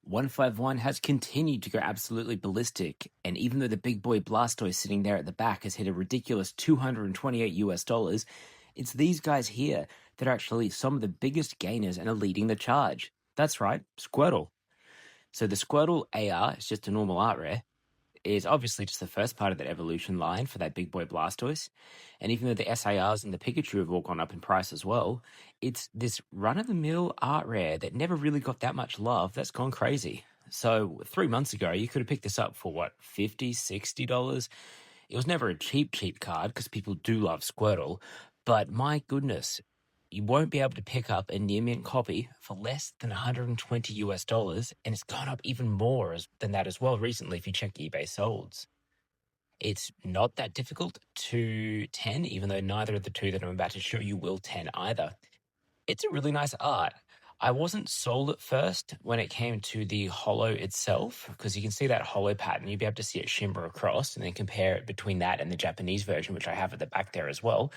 151 has continued to go absolutely ballistic, and even though the big boy Blastoise sitting there at the back has hit a ridiculous $228, it's these guys here that are actually some of the biggest gainers and are leading the charge. That's right, Squirtle. So the Squirtle AR is just a normal art rare. Is obviously just the first part of that evolution line for that big boy Blastoise. And even though the SARs and the Pikachu have all gone up in price as well, it's this run-of-the-mill art rare that never really got that much love that's gone crazy. So 3 months ago, you could have picked this up for, what, $50, $60? It was never a cheap card because people do love Squirtle. But my goodness, you won't be able to pick up a near mint copy for less than $120, and it's gone up even more than that as well recently if you check eBay solds. It's not that difficult to 10, even though neither of the two that I'm about to show you will 10 either. It's a really nice art. I wasn't sold at first when it came to the holo itself, because you can see that holo pattern. You'll be able to see it shimmer across and then compare it between that and the Japanese version, which I have at the back there as well.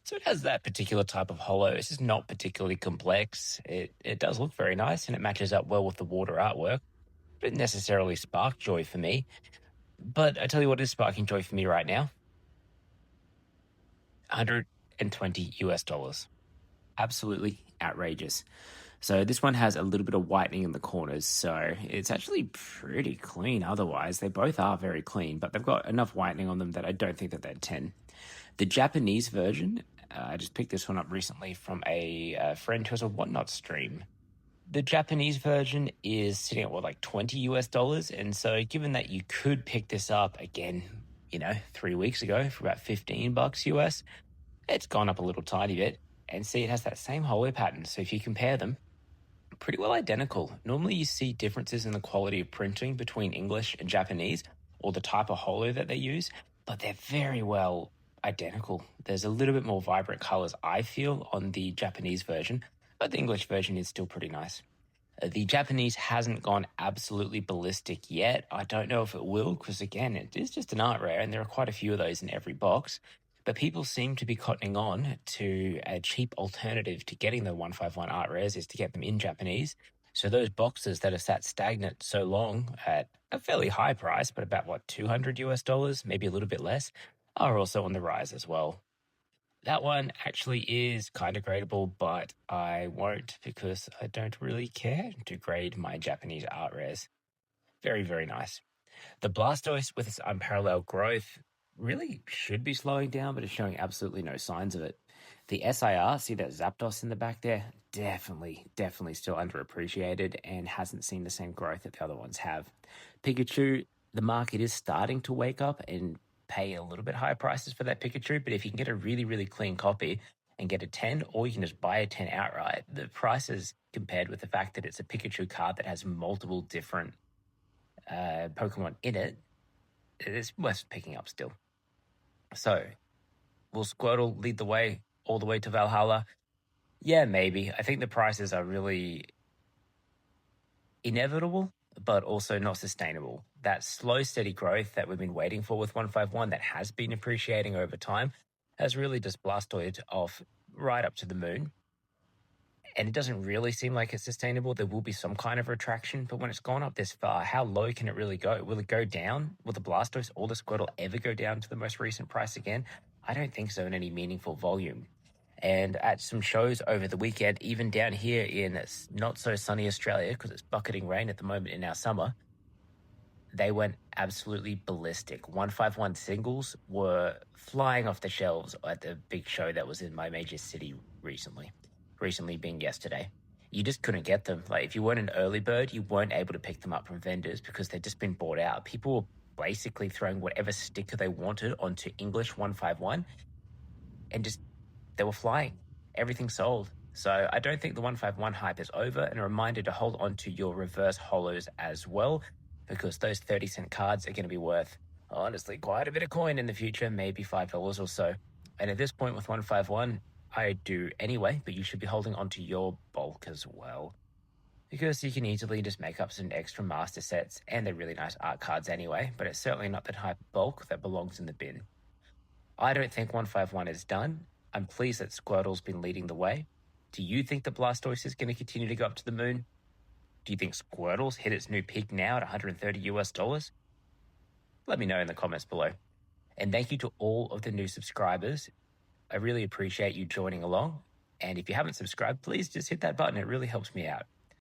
So it has that particular type of holo. It's just not particularly complex. It does look very nice, and it matches up well with the water artwork. It didn't necessarily spark joy for me. But I tell you what is sparking joy for me right now. $120. Absolutely outrageous. So this one has a little bit of whitening in the corners, so it's actually pretty clean otherwise. They both are very clean, but they've got enough whitening on them that I don't think that they're 10. The Japanese version, I just picked this one up recently from a friend who has a Whatnot stream. The Japanese version is sitting at, like $20, and so given that you could pick this up again, 3 weeks ago for about $15 US, it's gone up a little tiny bit. And see, it has that same holo pattern, so if you compare them, pretty well identical. Normally you see differences in the quality of printing between English and Japanese, or the type of holo that they use, but they're very well identical. There's a little bit more vibrant colors, I feel, on the Japanese version, but the English version is still pretty nice. The Japanese hasn't gone absolutely ballistic yet. I don't know if it will, because again, it is just an art rare, and there are quite a few of those in every box. But people seem to be cottoning on to a cheap alternative to getting the 151 art rares is to get them in Japanese. So those boxes that have sat stagnant so long at a fairly high price, but about $200, maybe a little bit less, are also on the rise as well. That one actually is kind of gradable, but I won't because I don't really care to grade my Japanese art rares. Very, very nice. The Blastoise, with its unparalleled growth, really should be slowing down, but it's showing absolutely no signs of it. The SIR, see that Zapdos in the back there? Definitely still underappreciated and hasn't seen the same growth that the other ones have. Pikachu, the market is starting to wake up and pay a little bit higher prices for that Pikachu, but if you can get a really, really clean copy and get a 10, or you can just buy a 10 outright, the prices compared with the fact that it's a Pikachu card that has multiple different Pokemon in it, it's worth picking up still. So, will Squirtle lead the way all the way to Valhalla? Yeah, maybe. I think the prices are really inevitable, but also not sustainable. That slow, steady growth that we've been waiting for with 151 that has been appreciating over time has really just Blastoid off right up to the moon. And it doesn't really seem like it's sustainable. There will be some kind of retraction, but when it's gone up this far, how low can it really go? Will it go down? Will the Blastoise or the Squirtle ever go down to the most recent price again? I don't think so in any meaningful volume. And at some shows over the weekend, even down here in not so sunny Australia, because it's bucketing rain at the moment in our summer, they went absolutely ballistic. 151 singles were flying off the shelves at the big show that was in my major city recently being yesterday. You just couldn't get them. Like, if you weren't an early bird, you weren't able to pick them up from vendors because they'd just been bought out. People were basically throwing whatever sticker they wanted onto English 151 and they were flying. Everything sold. So I don't think the 151 hype is over, and a reminder to hold on to your reverse holos as well, because those 30-cent cards are going to be worth, honestly, quite a bit of coin in the future, maybe $5 or so. And at this point with 151, I do anyway, but you should be holding onto your bulk as well, because you can easily just make up some extra master sets, and they're really nice art cards anyway, but it's certainly not the type of bulk that belongs in the bin. I don't think 151 is done. I'm pleased that Squirtle's been leading the way. Do you think the Blastoise is going to continue to go up to the moon? Do you think Squirtle's hit its new peak now at 130 US dollars? Let me know in the comments below. And thank you to all of the new subscribers. I really appreciate you joining along. And if you haven't subscribed, please just hit that button. It really helps me out.